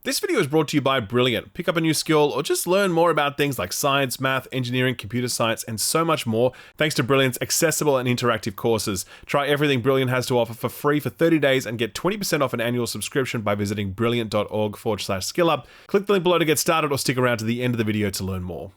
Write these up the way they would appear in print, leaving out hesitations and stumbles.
This video is brought to you by Brilliant. Pick up a new skill or just learn more about things like science, math, engineering, computer science, and so much more thanks to Brilliant's accessible and interactive courses. Try everything Brilliant has to offer for free for 30 days and get 20% off an annual subscription by visiting brilliant.org/skillup. Click the link below to get started or stick around to the end of the video to learn more.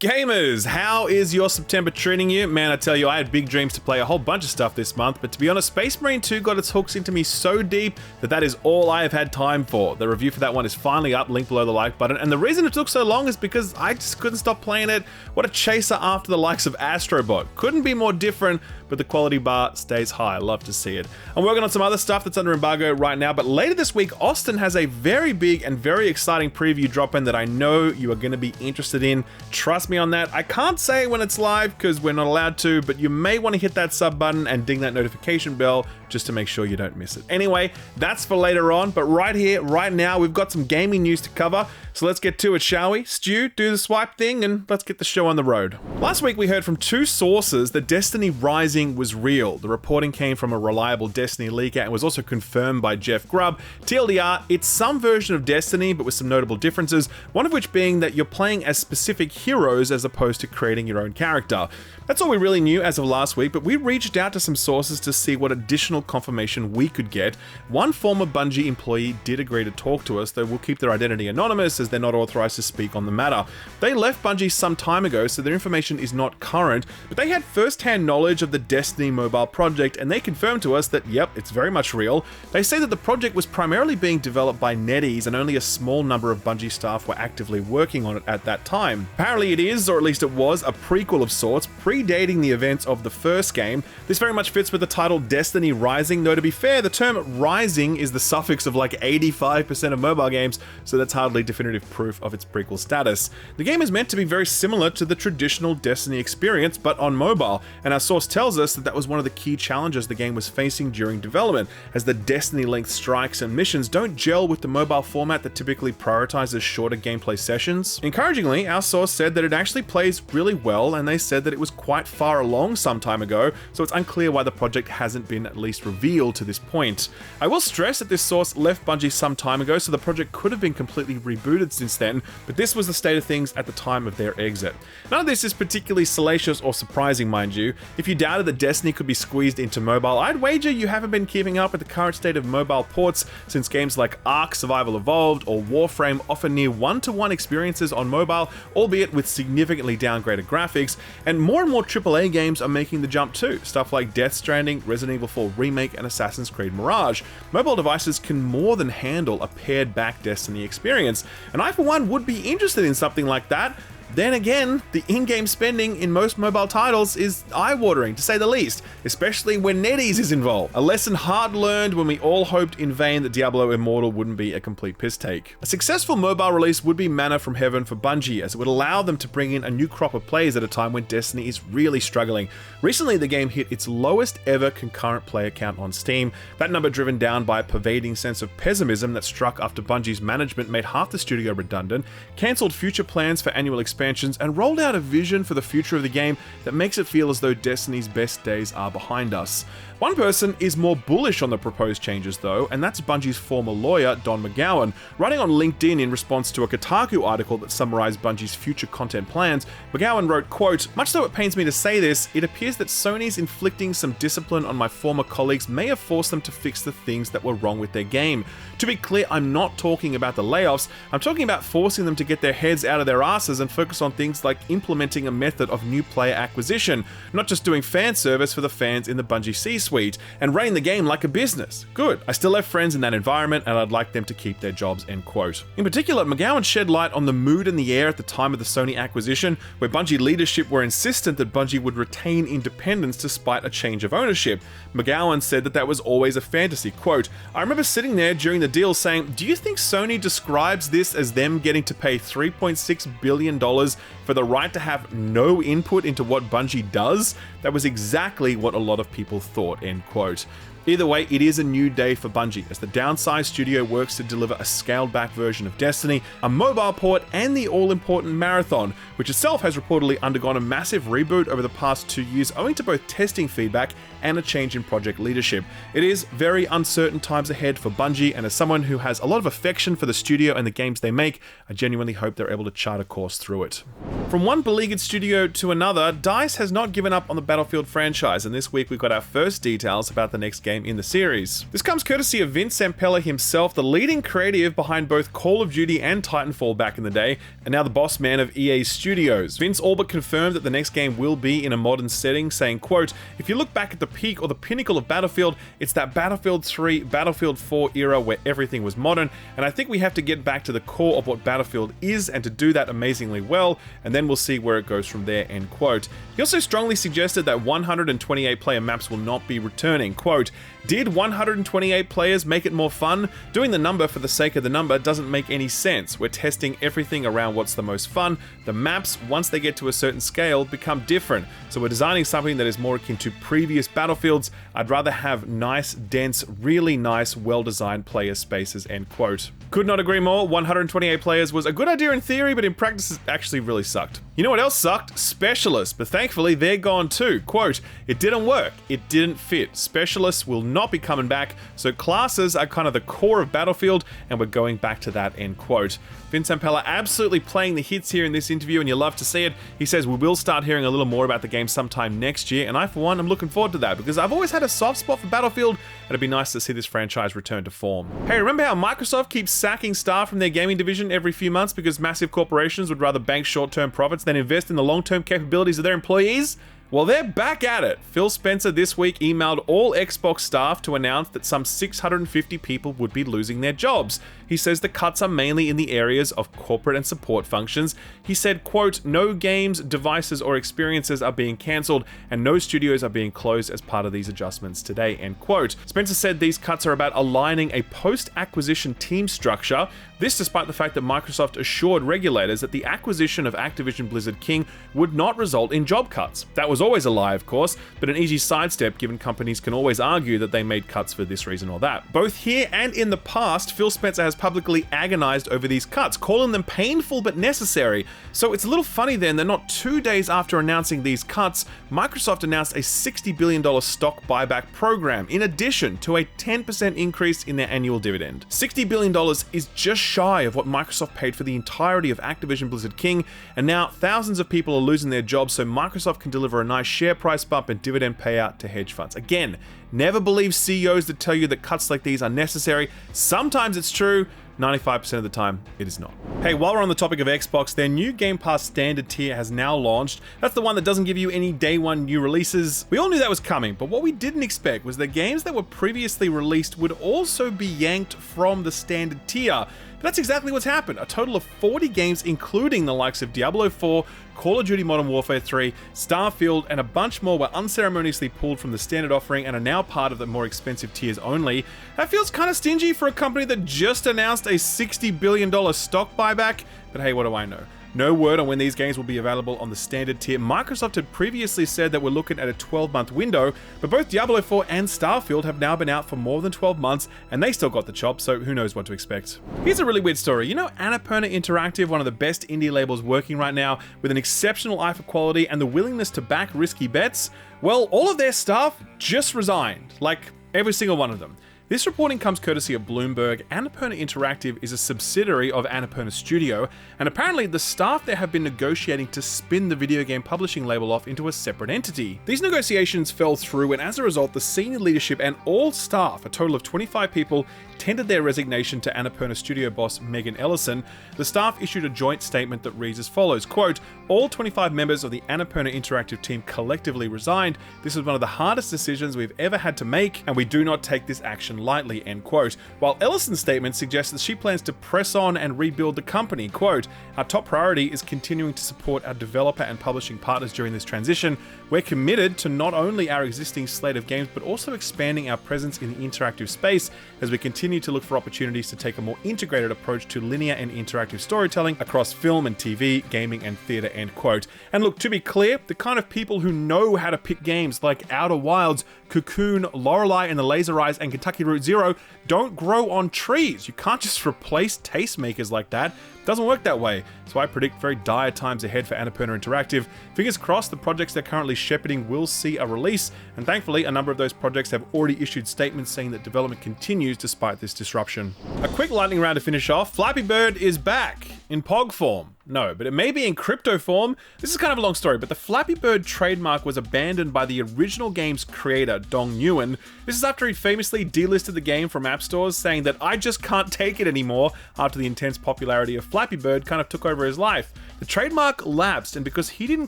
Gamers, how is your September treating you? Man, I tell you, I had big dreams to play a whole bunch of stuff this month, but to be honest, Space Marine 2 got its hooks into me so deep that is all I have had time for. The review for that one is finally up, link below the like button, and the reason it took so long is because I just couldn't stop playing it. What a chaser after the likes of Astrobot. Couldn't be more different, but the quality bar stays high. I love to see it. I'm working on some other stuff that's under embargo right now, but later this week, Austin has a very big and very exciting preview drop-in that I know you are going to be interested in. Trust me on that. I can't say when it's live because we're not allowed to, but you may want to hit that sub button and ding that notification bell just to make sure you don't miss it. Anyway, that's for later on, but right here, right now, we've got some gaming news to cover, so let's get to it, shall we? Stu, do the swipe thing, and let's get the show on the road. Last week, we heard from two sources that Destiny Rising was real. The reporting came from a reliable Destiny leaker and was also confirmed by Jeff Grubb. TLDR, it's some version of Destiny, but with some notable differences, one of which being that you're playing as specific heroes as opposed to creating your own character. That's all we really knew as of last week, but we reached out to some sources to see what additional confirmation we could get. One former Bungie employee did agree to talk to us, though we'll keep their identity anonymous as they're not authorized to speak on the matter. They left Bungie some time ago, so their information is not current, but they had first-hand knowledge of the Destiny mobile project, and they confirmed to us that, yep, it's very much real. They say that the project was primarily being developed by NetEase, and only a small number of Bungie staff were actively working on it at that time. Apparently it is, or at least it was, a prequel of sorts, predating the events of the first game. This very much fits with the title Destiny Rising, though to be fair, the term Rising is the suffix of like 85% of mobile games, so that's hardly definitive proof of its prequel status. The game is meant to be very similar to the traditional Destiny experience, but on mobile, and our source tells us that that was one of the key challenges the game was facing during development, as the Destiny-length strikes and missions don't gel with the mobile format that typically prioritizes shorter gameplay sessions. Encouragingly, our source said that it actually plays really well, and they said that it was quite far along some time ago, so it's unclear why the project hasn't been at least revealed to this point. I will stress that this source left Bungie some time ago, so the project could have been completely rebooted since then, but this was the state of things at the time of their exit. None of this is particularly salacious or surprising, mind you. If you doubted that Destiny could be squeezed into mobile, I'd wager you haven't been keeping up with the current state of mobile ports, since games like Ark Survival Evolved or Warframe offer near one-to-one experiences on mobile, albeit with significantly downgraded graphics, and more AAA games are making the jump too, stuff like Death Stranding, Resident Evil 4 Remake, and Assassin's Creed Mirage. Mobile devices can more than handle a pared-back Destiny experience, and I for one would be interested in something like that. Then again, the in-game spending in most mobile titles is eye-watering, to say the least, especially when NetEase is involved. A lesson hard learned when we all hoped in vain that Diablo Immortal wouldn't be a complete piss take. A successful mobile release would be manna from heaven for Bungie, as it would allow them to bring in a new crop of players at a time when Destiny is really struggling. Recently, the game hit its lowest ever concurrent player count on Steam, that number driven down by a pervading sense of pessimism that struck after Bungie's management made half the studio redundant, cancelled future plans for annual expansions, and rolled out a vision for the future of the game that makes it feel as though Destiny's best days are behind us. One person is more bullish on the proposed changes though, and that's Bungie's former lawyer, Don McGowan. Writing on LinkedIn in response to a Kotaku article that summarized Bungie's future content plans, McGowan wrote, quote, "Much though it pains me to say this, it appears that Sony's inflicting some discipline on my former colleagues may have forced them to fix the things that were wrong with their game. To be clear, I'm not talking about the layoffs, I'm talking about forcing them to get their heads out of their asses and focus on things like implementing a method of new player acquisition, not just doing fan service for the fans in the Bungie C-suite, and running the game like a business. Good, I still have friends in that environment and I'd like them to keep their jobs," end quote. In particular, McGowan shed light on the mood in the air at the time of the Sony acquisition, where Bungie leadership were insistent that Bungie would retain independence despite a change of ownership. McGowan said that was always a fantasy. Quote, "I remember sitting there during the deal saying, do you think Sony describes this as them getting to pay $3.6 billion for the right to have no input into what Bungie does? That was exactly what a lot of people thought," end quote. Either way, it is a new day for Bungie, as the downsized studio works to deliver a scaled-back version of Destiny, a mobile port, and the all-important Marathon, which itself has reportedly undergone a massive reboot over the past 2 years owing to both testing feedback and a change in project leadership. It is very uncertain times ahead for Bungie, and as someone who has a lot of affection for the studio and the games they make, I genuinely hope they're able to chart a course through it. From one beleaguered studio to another, DICE has not given up on the Battlefield franchise, and this week we got our first details about the next game in the series. This comes courtesy of Vince Zampella himself, the leading creative behind both Call of Duty and Titanfall back in the day, and now the boss man of EA Studios. Vince all but confirmed that the next game will be in a modern setting, saying, quote, "If you look back at the peak or the pinnacle of Battlefield, it's that Battlefield 3, Battlefield 4 era where everything was modern, and I think we have to get back to the core of what Battlefield is and to do that amazingly well, and then we'll see where it goes from there," end quote. He also strongly suggested that 128 player maps will not be returning. Quote, "Did 128 players make it more fun? Doing the number for the sake of the number doesn't make any sense. We're testing everything around what's the most fun. The maps, once they get to a certain scale, become different. So we're designing something that is more akin to previous Battlefields. I'd rather have nice, dense, really nice, well-designed player spaces," end quote. Could not agree more. 128 players was a good idea in theory, but in practice it actually really sucked. You know what else sucked? Specialists, but thankfully they're gone too. Quote, "It didn't work. It didn't fit. Specialists will not be coming back, so classes are kind of the core of Battlefield, and we're going back to that," end quote. Vince Zampella absolutely playing the hits here in this interview, and you love to see it. He says we will start hearing a little more about the game sometime next year, and I for one am looking forward to that, because I've always had a soft spot for Battlefield, and it'd be nice to see this franchise return to form. Hey, remember how Microsoft keeps sacking staff from their gaming division every few months because massive corporations would rather bank short-term profits than invest in the long-term capabilities of their employees? Well, they're back at it. Phil Spencer this week emailed all Xbox staff to announce that some 650 people would be losing their jobs. He says the cuts are mainly in the areas of corporate and support functions. He said, quote, "No games, devices, or experiences are being cancelled, and no studios are being closed as part of these adjustments today," end quote. Spencer said these cuts are about aligning a post-acquisition team structure. This despite the fact that Microsoft assured regulators that the acquisition of Activision Blizzard King would not result in job cuts. That was always a lie, of course, but an easy sidestep given companies can always argue that they made cuts for this reason or that. Both here and in the past, Phil Spencer has publicly agonized over these cuts, calling them painful but necessary. So it's a little funny then that not 2 days after announcing these cuts, Microsoft announced a $60 billion stock buyback program, in addition to a 10% increase in their annual dividend. $60 billion is just shy of what Microsoft paid for the entirety of Activision Blizzard King, and now thousands of people are losing their jobs so Microsoft can deliver a nice share price bump and dividend payout to hedge funds. Again, never believe CEOs that tell you that cuts like these are necessary. Sometimes it's true, 95% of the time, it is not. Hey, while we're on the topic of Xbox, their new Game Pass standard tier has now launched. That's the one that doesn't give you any day one new releases. We all knew that was coming, but what we didn't expect was that games that were previously released would also be yanked from the standard tier. But that's exactly what's happened. A total of 40 games, including the likes of Diablo 4, Call of Duty Modern Warfare 3, Starfield, and a bunch more were unceremoniously pulled from the standard offering and are now part of the more expensive tiers only. That feels kind of stingy for a company that just announced a $60 billion stock buyback, but hey, what do I know? No word on when these games will be available on the standard tier. Microsoft had previously said that we're looking at a 12-month window, but both Diablo 4 and Starfield have now been out for more than 12 months, and they still got the chop, so who knows what to expect. Here's a really weird story. You know Annapurna Interactive, one of the best indie labels working right now, with an exceptional eye for quality and the willingness to back risky bets? Well, all of their staff just resigned. Like, every single one of them. This reporting comes courtesy of Bloomberg. Annapurna Interactive is a subsidiary of Annapurna Studio, and apparently the staff there have been negotiating to spin the video game publishing label off into a separate entity. These negotiations fell through, and as a result, the senior leadership and all staff, a total of 25 people, tendered their resignation to Annapurna Studio boss Megan Ellison. The staff issued a joint statement that reads as follows, quote, "All 25 members of the Annapurna Interactive team collectively resigned. This is one of the hardest decisions we've ever had to make, and we do not take this action lightly, end quote. While Ellison's statement suggests that she plans to press on and rebuild the company, quote, our top priority is continuing to support our developer and publishing partners during this transition. We're committed to not only our existing slate of games, but also expanding our presence in the interactive space as we continue to look for opportunities to take a more integrated approach to linear and interactive storytelling across film and TV, gaming and theatre, end quote. And look, to be clear, the kind of people who know how to pick games like Outer Wilds, Cocoon, Lorelei and the Laser Eyes, and Kentucky Route Zero don't grow on trees. You can't just replace tastemakers like that. It doesn't work that way. So I predict very dire times ahead for Annapurna Interactive. Fingers crossed the projects they're currently shepherding will see a release, and thankfully a number of those projects have already issued statements saying that development continues despite this disruption. A quick lightning round to finish off. Flappy Bird is back in POG form. No, but it may be in crypto form. This is kind of a long story, but the Flappy Bird trademark was abandoned by the original game's creator, Dong Nguyen. This is after he famously delisted the game from app stores, saying that I just can't take it anymore after the intense popularity of Flappy Bird kind of took over his life. The trademark lapsed, and because he didn't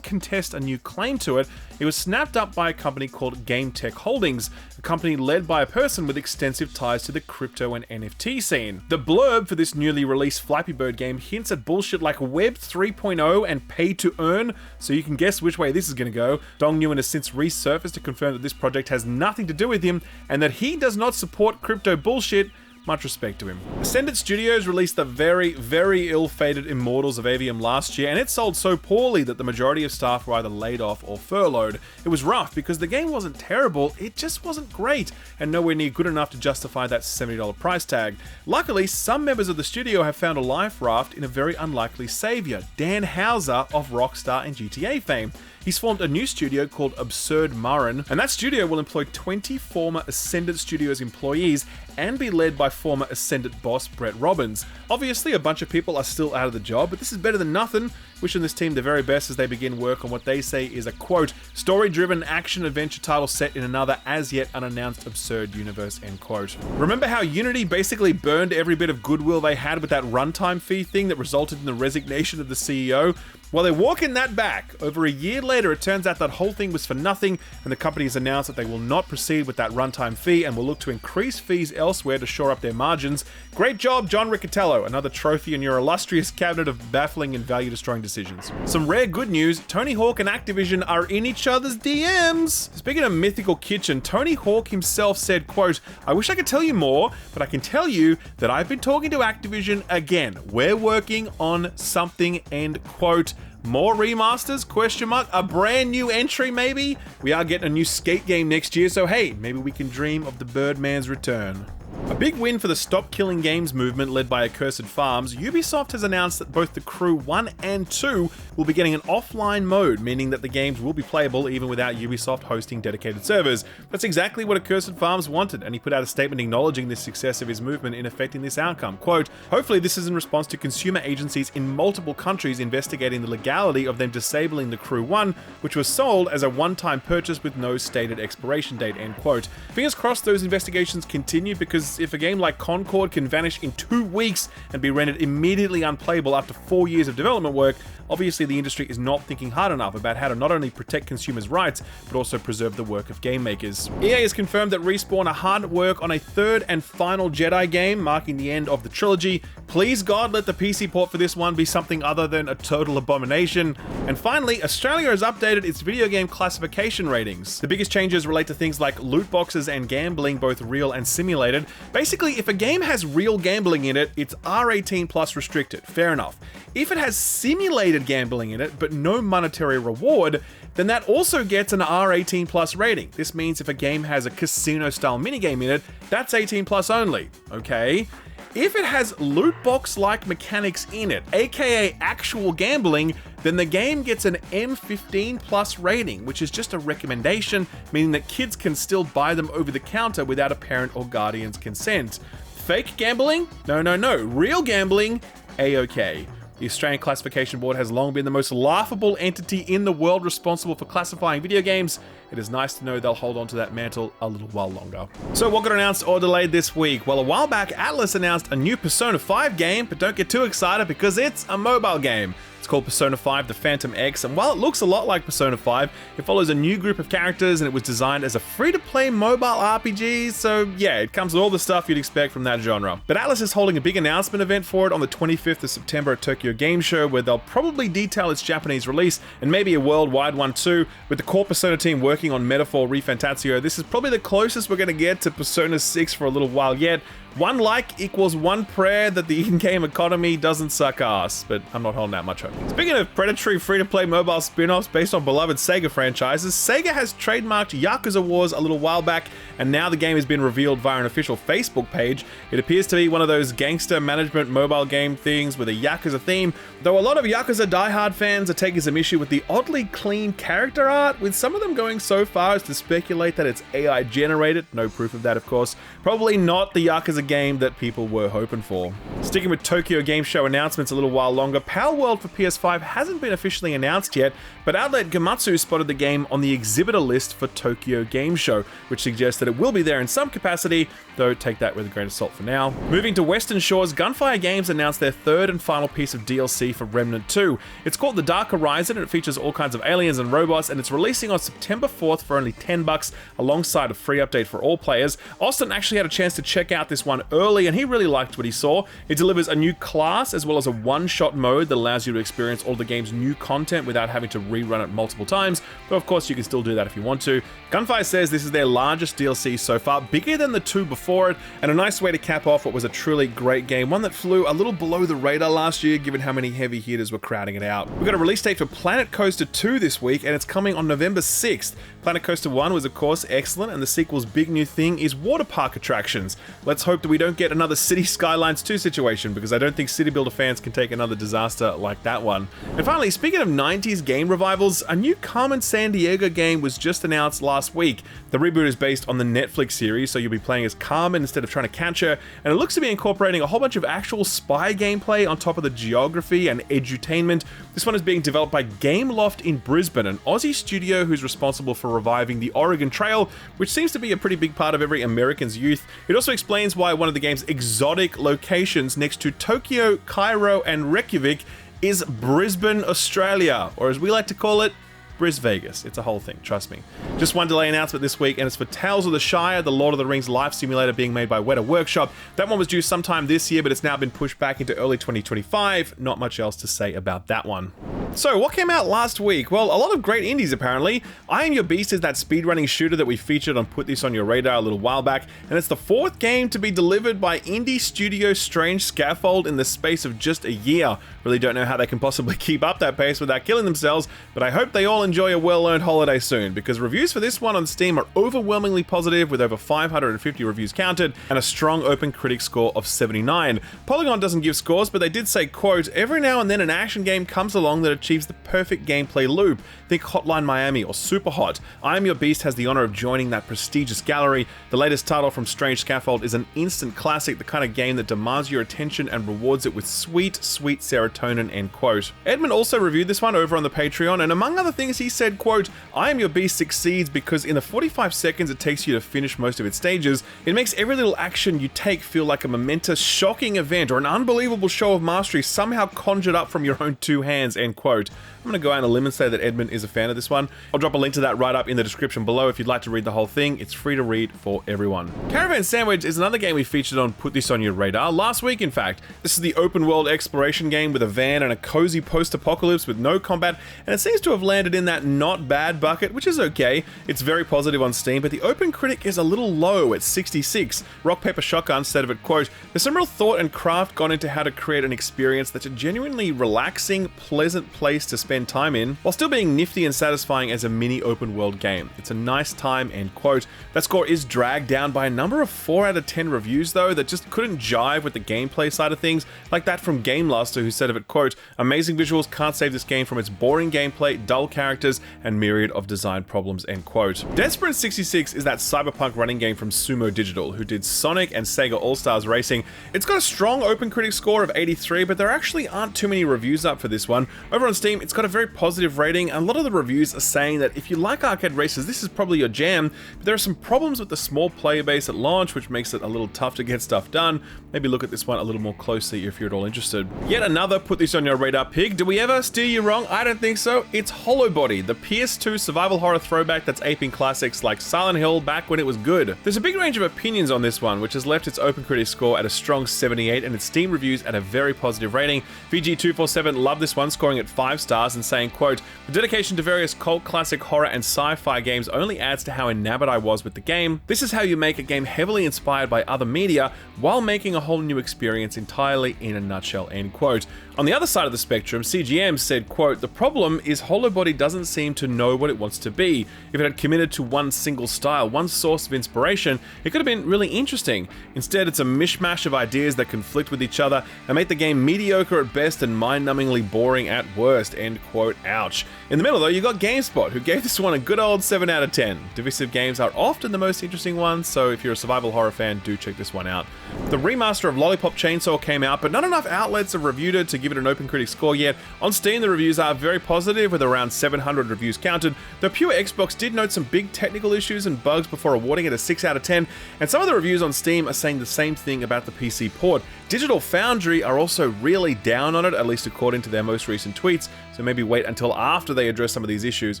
contest a new claim to it, it was snapped up by a company called Game Tech Holdings, a company led by a person with extensive ties to the crypto and NFT scene. The blurb for this newly released Flappy Bird game hints at bullshit like Web 3.0 and pay to earn, so you can guess which way this is going to go. Dong Nguyen has since resurfaced to confirm that this project has nothing to do with him and that he does not support crypto bullshit. Much respect to him. Ascendant Studios released the very, very ill-fated Immortals of Avium last year, and it sold so poorly that the majority of staff were either laid off or furloughed. It was rough because the game wasn't terrible, it just wasn't great, and nowhere near good enough to justify that $70 price tag. Luckily, some members of the studio have found a life raft in a very unlikely savior, Dan Houser of Rockstar and GTA fame. He's formed a new studio called Absurd Murren, and that studio will employ 20 former Ascendant Studios employees and be led by former Ascendant boss Brett Robbins. Obviously, a bunch of people are still out of the job, but this is better than nothing. Wishing this team the very best as they begin work on what they say is a, quote, story-driven action-adventure title set in another as-yet unannounced absurd universe, end quote. Remember how Unity basically burned every bit of goodwill they had with that runtime fee thing that resulted in the resignation of the CEO? Well, they're walking that back. Over a year later, it turns out that whole thing was for nothing, and the company has announced that they will not proceed with that runtime fee and will look to increase fees elsewhere to shore up their margins. Great job, John Riccatello, another trophy in your illustrious cabinet of baffling and value-destroying decisions. Some rare good news, Tony Hawk and Activision are in each other's DMs. Speaking of Mythical Kitchen, Tony Hawk himself said, quote, I wish I could tell you more, but I can tell you that I've been talking to Activision again. We're working on something, end quote. More remasters, question mark, a brand new entry maybe? We are getting a new skate game next year, so hey, maybe we can dream of the Birdman's return. A big win for the Stop Killing Games movement led by Accursed Farms, Ubisoft has announced that both The Crew 1 and 2 will be getting an offline mode, meaning that the games will be playable even without Ubisoft hosting dedicated servers. That's exactly what Accursed Farms wanted, and he put out a statement acknowledging the success of his movement in effecting this outcome. Quote, hopefully this is in response to consumer agencies in multiple countries investigating the legality of them disabling The Crew 1, which was sold as a one-time purchase with no stated expiration date, end quote. Fingers crossed those investigations continue, because if a game like Concord can vanish in 2 weeks and be rendered immediately unplayable after 4 years of development work, obviously the industry is not thinking hard enough about how to not only protect consumers' rights, but also preserve the work of game makers. EA has confirmed that Respawn are hard at work on a third and final Jedi game, marking the end of the trilogy. Please God, let the PC port for this one be something other than a total abomination. And finally, Australia has updated its video game classification ratings. The biggest changes relate to things like loot boxes and gambling, both real and simulated. Basically, if a game has real gambling in it, it's R18 plus restricted. Fair enough. If it has simulated gambling in it, but no monetary reward, then that also gets an R18 plus rating. This means if a game has a casino-style minigame in it, that's 18 plus only, okay? If it has loot box-like mechanics in it, aka actual gambling, then the game gets an M15 plus rating, which is just a recommendation, meaning that kids can still buy them over the counter without a parent or guardian's consent. Fake gambling? No. Real gambling? A-okay. The Australian Classification Board has long been the most laughable entity in the world responsible for classifying video games. it is nice to know they'll hold on to that mantle a little while longer. So what got announced or delayed this week? Well, a while back, Atlus announced a new Persona 5 game, but don't get too excited because it's a mobile game. It's called Persona 5 The Phantom X, and while it looks a lot like Persona 5, it follows a new group of characters and it was designed as a free-to-play mobile RPG, so yeah, it comes with all the stuff you'd expect from that genre. But Atlus is holding a big announcement event for it on the 25th of September at Tokyo Game Show, where they'll probably detail its Japanese release, and maybe a worldwide one too. With the core Persona team working on Metaphor Refantasio, this is probably the closest we're going to get to Persona 6 for a little while yet. One like equals one prayer that the in-game economy doesn't suck ass, but I'm not holding out much hope. Speaking of predatory free-to-play mobile spin-offs based on beloved Sega franchises, Sega has trademarked Yakuza Wars a little while back, and now the game has been revealed via an official Facebook page. It appears to be one of those gangster management mobile game things with a Yakuza theme, though a lot of Yakuza diehard fans are taking some issue with the oddly clean character art, with some of them going so far as to speculate that it's AI generated, no proof of that of course, probably not the Yakuza game that people were hoping for. Sticking with Tokyo Game Show announcements a little while longer, Power World for PS5 hasn't been officially announced yet, but outlet Gamatsu spotted the game on the exhibitor list for Tokyo Game Show, which suggests that it will be there in some capacity, though take that with a grain of salt for now. Moving to Western Shores, Gunfire Games announced their third and final piece of DLC for Remnant 2. It's called The Dark Horizon, and it features all kinds of aliens and robots, and it's releasing on September 4th for only $10 alongside a free update for all players. Austin actually had a chance to check out this one early, and he really liked what he saw. It delivers a new class as well as a one-shot mode that allows you to experience all the game's new content without having to rerun it multiple times, though of course you can still do that if you want to. Gunfire says this is their largest DLC so far, bigger than the two before it, and a nice way to cap off what was a truly great game, one that flew a little below the radar last year given how many heavy hitters were crowding it out. We got a release date for Planet Coaster 2 this week, and it's coming on November 6th. Planet Coaster 1 was of course excellent, and the sequel's big new thing is water park attractions. Let's hope that we don't get another City Skylines 2 situation, because I don't think City Builder fans can take another disaster like that one. And finally, speaking of 90s game revivals, a new Carmen Sandiego game was just announced last week. The reboot is based on the Netflix series, so you'll be playing as Carmen instead of trying to catch her, and it looks to be incorporating a whole bunch of actual spy gameplay on top of the geography and edutainment. This one is being developed by Gameloft in Brisbane, an Aussie studio who's responsible for reviving the Oregon Trail, which seems to be a pretty big part of every American's youth. It also explains why one of the game's exotic locations next to Tokyo, Cairo, and Reykjavik is Brisbane, Australia, or as we like to call it, Bris Vegas. It's a whole thing, trust me. Just one delay announcement this week, and it's for Tales of the Shire, the Lord of the Rings life simulator being made by Weta Workshop. That one was due sometime this year, but it's now been pushed back into early 2025. Not much else to say about that one. So, what came out last week? Well, a lot of great indies apparently. I Am Your Beast is that speedrunning shooter that we featured on Put This On Your Radar a little while back, and it's the fourth game to be delivered by indie studio Strange Scaffold in the space of just a year. Really don't know how they can possibly keep up that pace without killing themselves, but I hope they all enjoy a well-earned holiday soon, because reviews for this one on Steam are overwhelmingly positive, with over 550 reviews counted and a strong open critic score of 79. Polygon doesn't give scores, but they did say, quote, "Every now and then an action game comes along that achieves the perfect gameplay loop. Think Hotline Miami or Superhot. I Am Your Beast has the honor of joining that prestigious gallery. The latest title from Strange Scaffold is an instant classic, the kind of game that demands your attention and rewards it with sweet, sweet serotonin," end quote. Edmond also reviewed this one over on the Patreon, and among other things he said, quote, "I Am Your Beast succeeds because in the 45 seconds it takes you to finish most of its stages, it makes every little action you take feel like a momentous, shocking event or an unbelievable show of mastery somehow conjured up from your own two hands," end quote. I'm going to go out on a limb and say that Edmond is a fan of this one. I'll drop a link to that right up in the description below if you'd like to read the whole thing. It's free to read for everyone. Caravan Sandwich is another game we featured on Put This On Your Radar last week, in fact. This is the open world exploration game with a van and a cozy post-apocalypse with no combat, and it seems to have landed in that not bad bucket, which is okay. It's very positive on Steam, but the open critic is a little low at 66. Rock Paper Shotgun said of it, quote, "There's some real thought and craft gone into how to create an experience that's a genuinely relaxing, pleasant place to spend time in, while still being nifty and satisfying as a mini open world game. It's a nice time," end quote. That score is dragged down by a number of 4 out of 10 reviews though that just couldn't jive with the gameplay side of things, like that from GameLaster who said of it, quote, "Amazing visuals can't save this game from its boring gameplay, dull characters, and myriad of design problems," end quote. Dead Sprint 66 is that cyberpunk running game from Sumo Digital, who did Sonic and Sega All-Stars Racing. It's got a strong open critic score of 83, but there actually aren't too many reviews up for this one. Over Over on Steam, it's got a very positive rating, and a lot of the reviews are saying that if you like arcade races, this is probably your jam, but there are some problems with the small player base at launch, which makes it a little tough to get stuff done. Maybe look at this one a little more closely if you're at all interested. Yet another put this on your radar pick. Did we ever steer you wrong? I don't think so. It's Hollow Body, the PS2 survival horror throwback that's aping classics like Silent Hill back when it was good. There's a big range of opinions on this one, which has left its OpenCritic score at a strong 78 and its Steam reviews at a very positive rating. VG247 loved this one, scoring it 5 stars and saying, quote, "The dedication to various cult classic horror and sci-fi games only adds to how enamored I was with the game. This is how you make a game heavily inspired by other media while making a whole new experience entirely in a nutshell," end quote. On the other side of the spectrum, CGM said, quote, "The problem is Hollow Body doesn't seem to know what it wants to be. If it had committed to one single style, one source of inspiration, it could have been really interesting. Instead, it's a mishmash of ideas that conflict with each other and make the game mediocre at best and mind-numbingly boring at worst," end quote. Ouch. In the middle though, you got GameSpot, who gave this one a good old 7 out of 10. Divisive games are often the most interesting ones, so if you're a survival horror fan, do check this one out. The remaster of Lollipop Chainsaw came out, but not enough outlets have reviewed it to give it an OpenCritic score yet. On Steam, the reviews are very positive, with around 700 reviews counted. The Pure Xbox did note some big technical issues and bugs before awarding it a 6 out of 10, and some of the reviews on Steam are saying the same thing about the PC port. Digital Foundry are also really down on it, at least according to their most recent tweets, so maybe wait until after they address some of these issues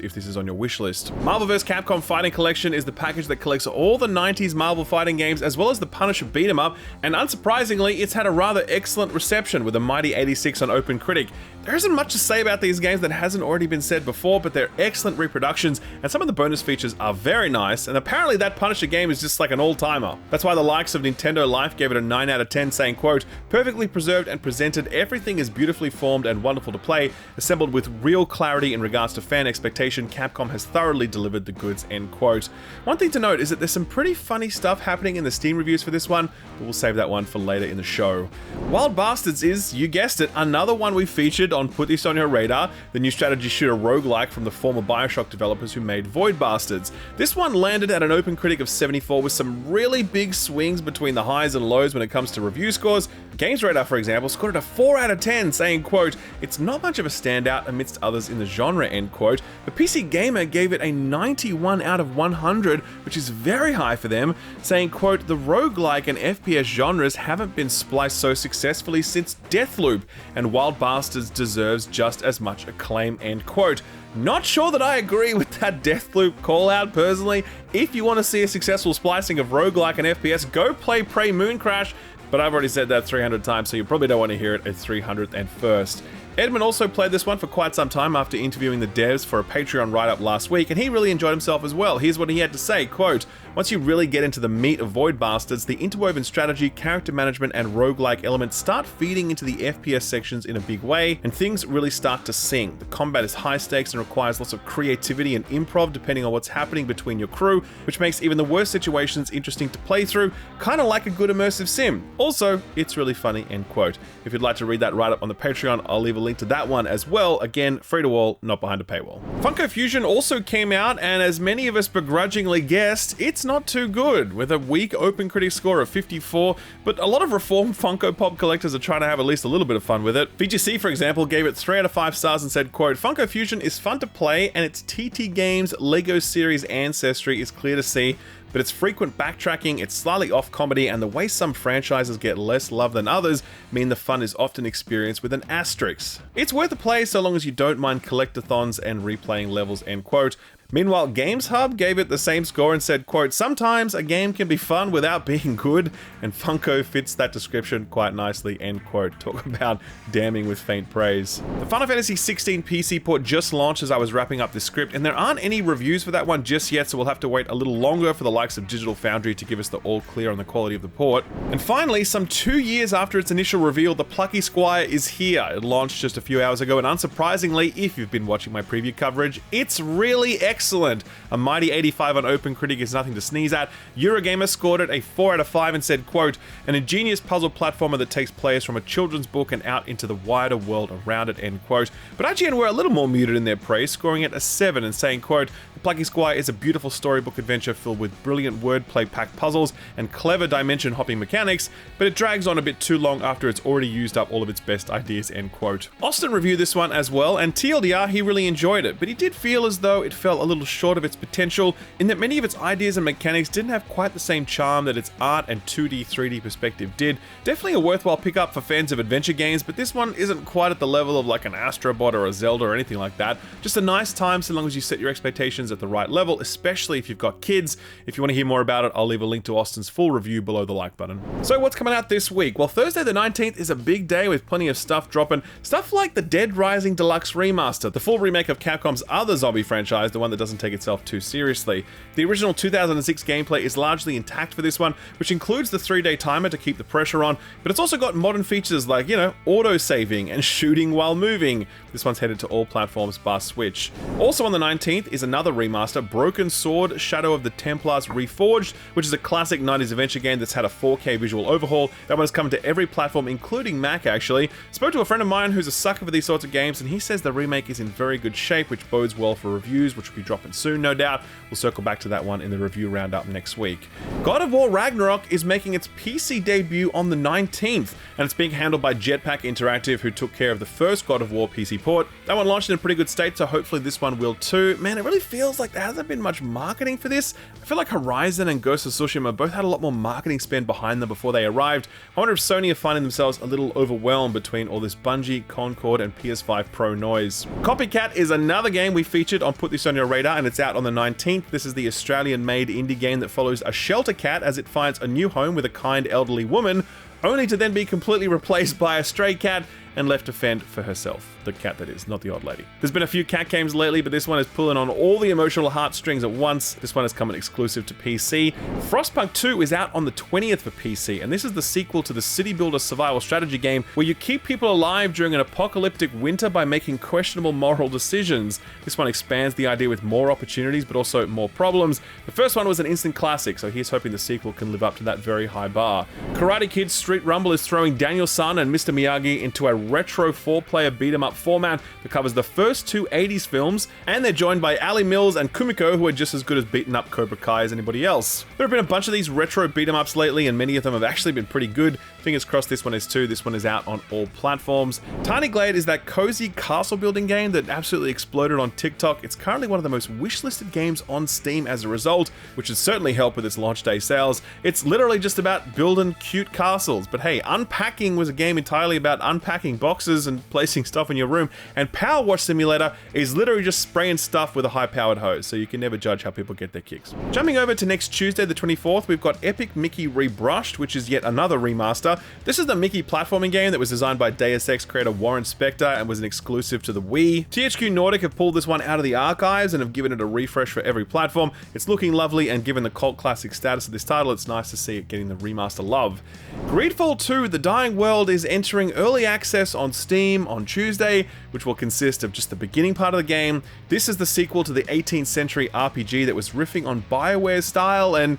if this is on your wishlist. Marvel vs. Capcom Fighting Collection is the package that collects all the 90s Marvel fighting games as well as the Punisher beat 'em up, and unsurprisingly, it's had a rather excellent reception with a mighty 86 on OpenCritic. There isn't much to say about these games that hasn't already been said before, but they're excellent reproductions, and some of the bonus features are very nice, and apparently that Punisher game is just like an all-timer. That's why the likes of Nintendo Life gave it a 9 out of 10, saying, quote, "Perfectly preserved and presented, everything is beautifully formed and wonderful to play, assembled with real clarity in regards to fan expectation. Capcom has thoroughly delivered the goods," end quote. One thing to note is that there's some pretty funny stuff happening in the Steam reviews for this one, but we'll save that one for later in the show. Wild Bastards is, you guessed it, another one we featured on Put This On Your Radar, the new strategy shooter roguelike from the former Bioshock developers who made Void Bastards. This one landed at an OpenCritic of 74 with some really big swings between the highs and lows when it comes to review scores. GamesRadar, for example, scored it a 4 out of 10, saying, quote, "It's not much of a standout amidst others in the genre," end quote. The PC Gamer gave it a 91 out of 100, which is very high for them, saying, quote, "The roguelike and FPS genres haven't been spliced so successfully since Deathloop, and Wild Bastards deserves just as much acclaim," end quote. Not sure that I agree with that Deathloop call out personally. If you want to see a successful splicing of roguelike and FPS, go play Prey Mooncrash, but I've already said that 300 times, so you probably don't want to hear it at 301st. Edmond also played this one for quite some time after interviewing the devs for a Patreon write-up last week, and he really enjoyed himself as well. Here's what he had to say, quote, "Once you really get into the meat of Void Bastards, the interwoven strategy, character management, and roguelike elements start feeding into the FPS sections in a big way, and things really start to sing. The combat is high stakes and requires lots of creativity and improv depending on what's happening between your crew, which makes even the worst situations interesting to play through, kind of like a good immersive sim. Also, it's really funny," end quote. If you'd like to read that write-up on the Patreon, I'll leave a link to that one as well. Again, free to all, not behind a paywall. Funko Fusion also came out, and as many of us begrudgingly guessed, it's not too good, with a weak OpenCritic score of 54, but a lot of reformed Funko Pop collectors are trying to have at least a little bit of fun with it. VGC, for example, gave it 3 out of 5 stars and said, quote, "Funko Fusion is fun to play, and its TT Games LEGO series ancestry is clear to see, but its frequent backtracking, its slightly off comedy, and the way some franchises get less love than others mean the fun is often experienced with an asterisk. It's worth a play so long as you don't mind collectathons and replaying levels," end quote. Meanwhile, Games Hub gave it the same score and said, quote, "Sometimes a game can be fun without being good, and Funko fits that description quite nicely," end quote. Talk about damning with faint praise. The Final Fantasy 16 PC port just launched as I was wrapping up this script, and there aren't any reviews for that one just yet, so we'll have to wait a little longer for the likes of Digital Foundry to give us the all clear on the quality of the port. And finally, some 2 years after its initial reveal, the Plucky Squire is here. It launched just a few hours ago, and unsurprisingly, if you've been watching my preview coverage, it's really excellent. excellent. A mighty 85 on OpenCritic is nothing to sneeze at. Eurogamer scored it a 4 out of 5 and said, quote, an ingenious puzzle platformer that takes players from a children's book and out into the wider world around it, end quote. But IGN were a little more muted in their praise, scoring it a 7 and saying, quote, The Plucky Squire is a beautiful storybook adventure filled with brilliant wordplay-packed puzzles and clever dimension-hopping mechanics, but it drags on a bit too long after it's already used up all of its best ideas, end quote. Austin reviewed this one as well, and TLDR, he really enjoyed it, but he did feel as though it fell a little short of its potential in that many of its ideas and mechanics didn't have quite the same charm that its art and 2D, 3D perspective did. Definitely a worthwhile pickup for fans of adventure games, but this one isn't quite at the level of like an Astrobot or a Zelda or anything like that. Just a nice time so long as you set your expectations at the right level, especially if you've got kids. If you want to hear more about it, I'll leave a link to Austin's full review below the like button. So what's coming out this week? Well, Thursday the 19th is a big day with plenty of stuff dropping. Stuff like the Dead Rising Deluxe Remaster, the full remake of Capcom's other zombie franchise, the one that doesn't take itself too seriously. The original 2006 gameplay is largely intact for this one, which includes the 3-day timer to keep the pressure on, but it's also got modern features like, auto-saving and shooting while moving. This one's headed to all platforms bar Switch. Also on the 19th is another remaster, Broken Sword: Shadow of the Templars Reforged, which is a classic 90s adventure game that's had a 4K visual overhaul. That one's coming to every platform, including Mac actually. Spoke to a friend of mine who's a sucker for these sorts of games, and he says the remake is in very good shape, which bodes well for reviews, which will be dropping soon, no doubt. We'll circle back to that one in the review roundup next week. God of War Ragnarok is making its PC debut on the 19th, and it's being handled by Jetpack Interactive, who took care of the first God of War PC port. That one launched in a pretty good state, so hopefully this one will too. Man, it really feels like there hasn't been much marketing for this. I feel like Horizon and Ghost of Tsushima both had a lot more marketing spend behind them before they arrived. I wonder if Sony are finding themselves a little overwhelmed between all this Bungie, Concord, and PS5 Pro noise. Copycat is another game we featured on Put This On Your Radar, and it's out on the 19th. This is the Australian-made indie game that follows a shelter cat as it finds a new home with a kind elderly woman, only to then be completely replaced by a stray cat and left to fend for herself. The cat, that is, not the old lady. There's been a few cat games lately, but this one is pulling on all the emotional heartstrings at once. This one is coming exclusive to PC. Frostpunk 2 is out on the 20th for PC, and this is the sequel to the city builder survival strategy game where you keep people alive during an apocalyptic winter by making questionable moral decisions. This one expands the idea with more opportunities, but also more problems. The first one was an instant classic, so here's hoping the sequel can live up to that very high bar. Karate Kid Street Rumble is throwing Daniel San and Mr. Miyagi into a retro 4-player beat-em-up format that covers the first two 80s films, and they're joined by Ali Mills and Kumiko, who are just as good as beating up Cobra Kai as anybody else. There have been a bunch of these retro beat-em-ups lately, and many of them have actually been pretty good. Fingers crossed this one is too. This one is out on all platforms. Tiny Glade is that cozy castle building game that absolutely exploded on TikTok. It's currently one of the most wishlisted games on Steam as a result, which has certainly helped with its launch day sales. It's literally just about building cute castles, but hey, Unpacking was a game entirely about unpacking boxes and placing stuff in your room, and Power Wash Simulator is literally just spraying stuff with a high-powered hose, so you can never judge how people get their kicks. Jumping over to next Tuesday the 24th, we've got Epic Mickey Rebrushed, which is yet another remaster. This is the Mickey platforming game that was designed by Deus Ex creator Warren Spector and was an exclusive to the Wii. THQ Nordic have pulled this one out of the archives and have given it a refresh for every platform. It's looking lovely, and given the cult classic status of this title, it's nice to see it getting the remaster love. Greedfall 2: The Dying World is entering early access on Steam on Tuesday, which will consist of just the beginning part of the game. This is the sequel to the 18th century RPG that was riffing on BioWare's style, and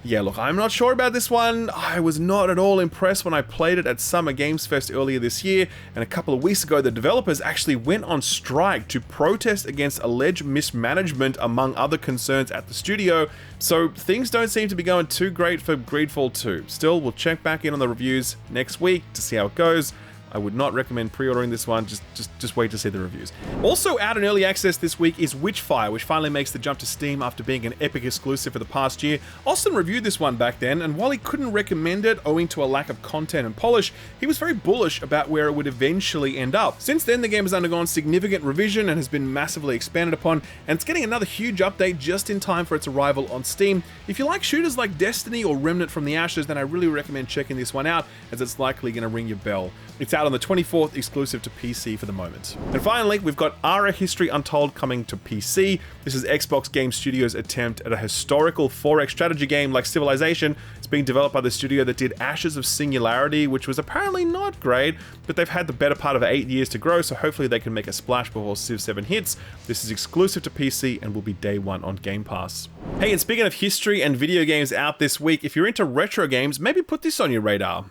yeah, look, I'm not sure about this one. I was not at all impressed when I played it at Summer Games Fest earlier this year, and a couple of weeks ago the developers actually went on strike to protest against alleged mismanagement among other concerns at the studio, so things don't seem to be going too great for Greedfall 2. Still, we'll check back in on the reviews next week to see how it goes. I would not recommend pre-ordering this one, just wait to see the reviews. Also out in early access this week is Witchfire, which finally makes the jump to Steam after being an Epic exclusive for the past year. Austin reviewed this one back then, and while he couldn't recommend it owing to a lack of content and polish, he was very bullish about where it would eventually end up. Since then, the game has undergone significant revision and has been massively expanded upon, and it's getting another huge update just in time for its arrival on Steam. If you like shooters like Destiny or Remnant from the Ashes, then I really recommend checking this one out, as it's likely going to ring your bell. It's out out on the 24th, exclusive to PC for the moment. And finally, we've got Ara History Untold coming to PC. This is Xbox Game Studios' attempt at a historical 4X strategy game like Civilization. It's being developed by the studio that did Ashes of Singularity, which was apparently not great, but they've had the better part of 8 years to grow, so hopefully they can make a splash before Civ 7 hits. This is exclusive to PC and will be day one on Game Pass. Hey, and speaking of history and video games out this week, if you're into retro games, maybe put this on your radar.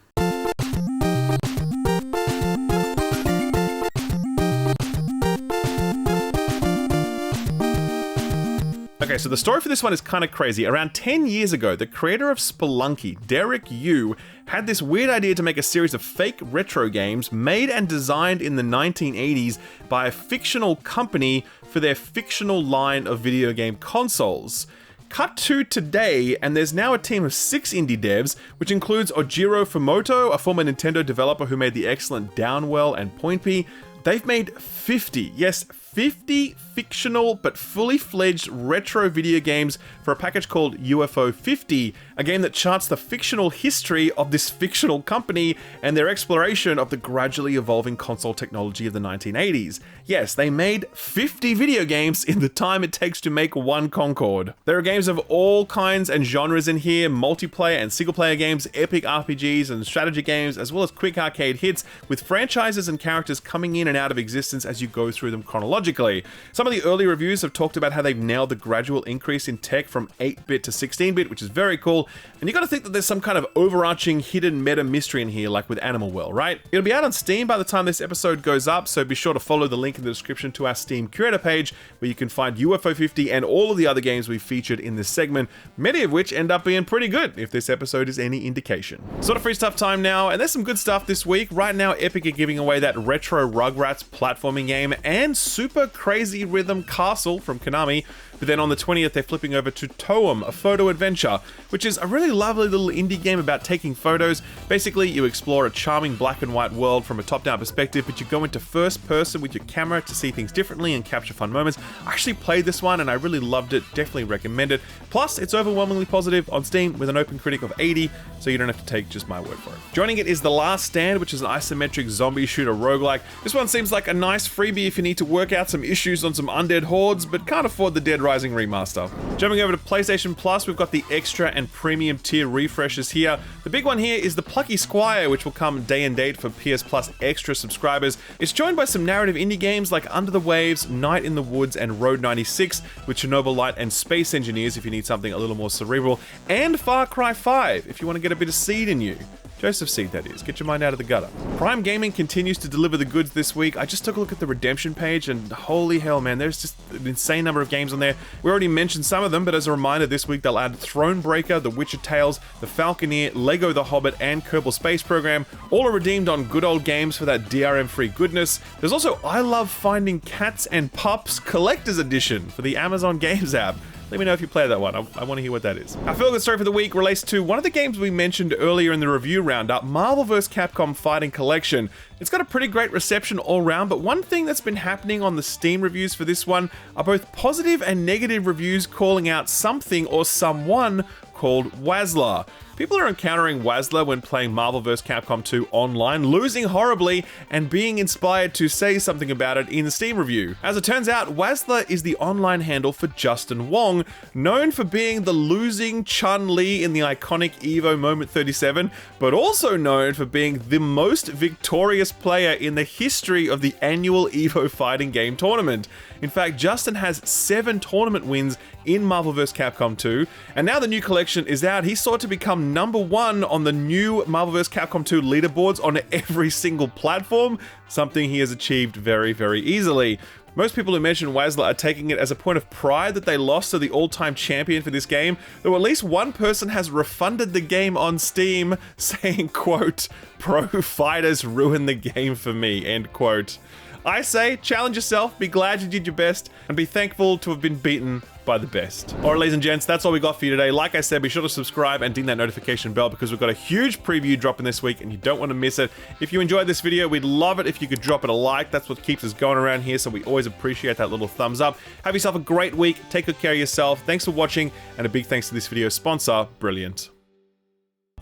Okay, so the story for this one is kind of crazy. Around 10 years ago, the creator of Spelunky, Derek Yu, had this weird idea to make a series of fake retro games made and designed in the 1980s by a fictional company for their fictional line of video game consoles. Cut to today, and there's now a team of 6 indie devs, which includes Ojiro Fumoto, a former Nintendo developer who made the excellent Downwell and Point P. They've made 50, yes, 50 fictional but fully fledged retro video games for a package called UFO 50, a game that charts the fictional history of this fictional company and their exploration of the gradually evolving console technology of the 1980s. Yes, they made 50 video games in the time it takes to make one Concorde. There are games of all kinds and genres in here, multiplayer and single-player games, epic RPGs and strategy games, as well as quick arcade hits, with franchises and characters coming in and out of existence as you go through them chronologically. Some of the early reviews have talked about how they've nailed the gradual increase in tech from 8-bit to 16-bit, which is very cool. And you gotta think that there's some kind of overarching hidden meta mystery in here, like with Animal Well, right? It'll be out on Steam by the time this episode goes up, so be sure to follow the link in the description to our Steam Curator page, where you can find UFO 50 and all of the other games we've featured in this segment, many of which end up being pretty good, if this episode is any indication. Sort of free stuff time now, and there's some good stuff this week. Right now, Epic are giving away that retro Rugrats platforming game and Super Crazy Rhythm Castle from Konami, but then on the 20th they're flipping over to Toem, a photo adventure, which is a really lovely little indie game about taking photos. Basically, you explore a charming black and white world from a top-down perspective, but you go into first person with your camera to see things differently and capture fun moments. I actually played this one and I really loved it, definitely recommend it. Plus, it's overwhelmingly positive on Steam with an open critic of 80, so you don't have to take just my word for it. Joining it is The Last Stand, which is an isometric zombie shooter roguelike. This one seems like a nice freebie if you need to work out some issues on some undead hordes, but can't afford the Dead Rising remaster. Jumping over to PlayStation Plus, we've got the extra and premium tier refreshes here. The big one here is the Plucky Squire, which will come day and date for PS Plus extra subscribers. It's joined by some narrative indie games like Under the Waves, Night in the Woods, and Road 96, with Chernobyl Light and Space Engineers if you need something a little more cerebral, and Far Cry 5 if you want to get a bit of Seed in you. Joseph Seed, that is. Get your mind out of the gutter. Prime Gaming continues to deliver the goods this week. I just took a look at the redemption page and holy hell, man, there's just an insane number of games on there. We already mentioned some of them, but as a reminder, this week they'll add Thronebreaker, The Witcher Tales, The Falconeer, Lego The Hobbit, and Kerbal Space Program. All are redeemed on Good Old Games for that DRM-free goodness. There's also I Love Finding Cats and Pups Collector's Edition for the Amazon Games app. Let me know if you play that one. I want to hear what that is. Our feel-good story for the week relates to one of the games we mentioned earlier in the review roundup, Marvel vs. Capcom Fighting Collection. It's got a pretty great reception all around, but one thing that's been happening on the Steam reviews for this one are both positive and negative reviews calling out something or someone called Wazzler. People are encountering Wazzler when playing Marvel vs. Capcom 2 online, losing horribly, and being inspired to say something about it in the Steam review. As it turns out, Wazzler is the online handle for Justin Wong, known for being the losing Chun-Li in the iconic EVO Moment 37, but also known for being the most victorious player in the history of the annual EVO fighting game tournament. In fact, Justin has 7 tournament wins in Marvel vs. Capcom 2, and now the new collection is out, he's sought to become number 1 on the new Marvel vs. Capcom 2 leaderboards on every single platform, something he has achieved very, very easily. Most people who mention Wazzler are taking it as a point of pride that they lost to the all-time champion for this game, though at least one person has refunded the game on Steam, saying, quote, "Pro fighters ruin the game for me," end quote. I say, challenge yourself, be glad you did your best, and be thankful to have been beaten by the best. Alright, ladies and gents, that's all we got for you today. Like I said, be sure to subscribe and ding that notification bell because we've got a huge preview dropping this week and you don't want to miss it. If you enjoyed this video, we'd love it if you could drop it a like. That's what keeps us going around here, so we always appreciate that little thumbs up. Have yourself a great week. Take good care of yourself. Thanks for watching, and a big thanks to this video sponsor, Brilliant.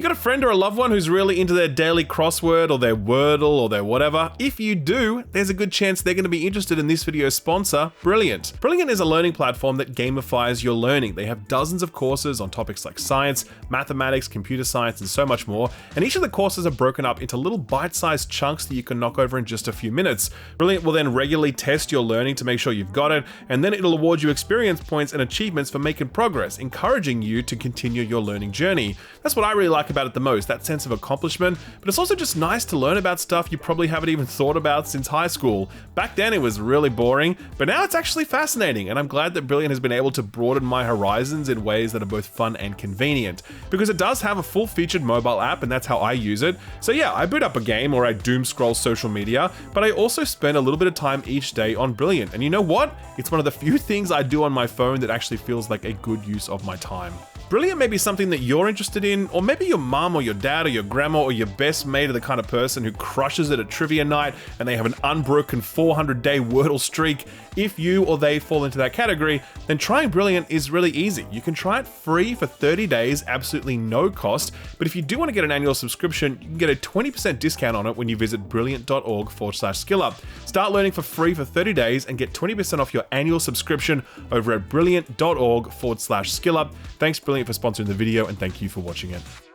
You got a friend or a loved one who's really into their daily crossword or their Wordle or their whatever? If you do, there's a good chance they're going to be interested in this video's sponsor, Brilliant. Brilliant is a learning platform that gamifies your learning. They have dozens of courses on topics like science, mathematics, computer science, and so much more. And each of the courses are broken up into little bite-sized chunks that you can knock over in just a few minutes. Brilliant will then regularly test your learning to make sure you've got it, and then it'll award you experience points and achievements for making progress, encouraging you to continue your learning journey. That's what I really like about it the most, that sense of accomplishment, but it's also just nice to learn about stuff you probably haven't even thought about since high school. Back then it was really boring, but now it's actually fascinating, and I'm glad that Brilliant has been able to broaden my horizons in ways that are both fun and convenient. Because it does have a full-featured mobile app, and that's how I use it. So yeah, I boot up a game or I doom scroll social media, but I also spend a little bit of time each day on Brilliant. And you know what? It's one of the few things I do on my phone that actually feels like a good use of my time. Brilliant may be something that you're interested in, or maybe your mum or your dad or your grandma or your best mate are the kind of person who crushes it at trivia night and they have an unbroken 400-day Wordle streak. If you or they fall into that category, then trying Brilliant is really easy. You can try it free for 30 days, absolutely no cost, but if you do want to get an annual subscription, you can get a 20% discount on it when you visit brilliant.org/skillup. Start learning for free for 30 days and get 20% off your annual subscription over at brilliant.org/skillup. Thanks Brilliant for sponsoring the video, and thank you for watching it.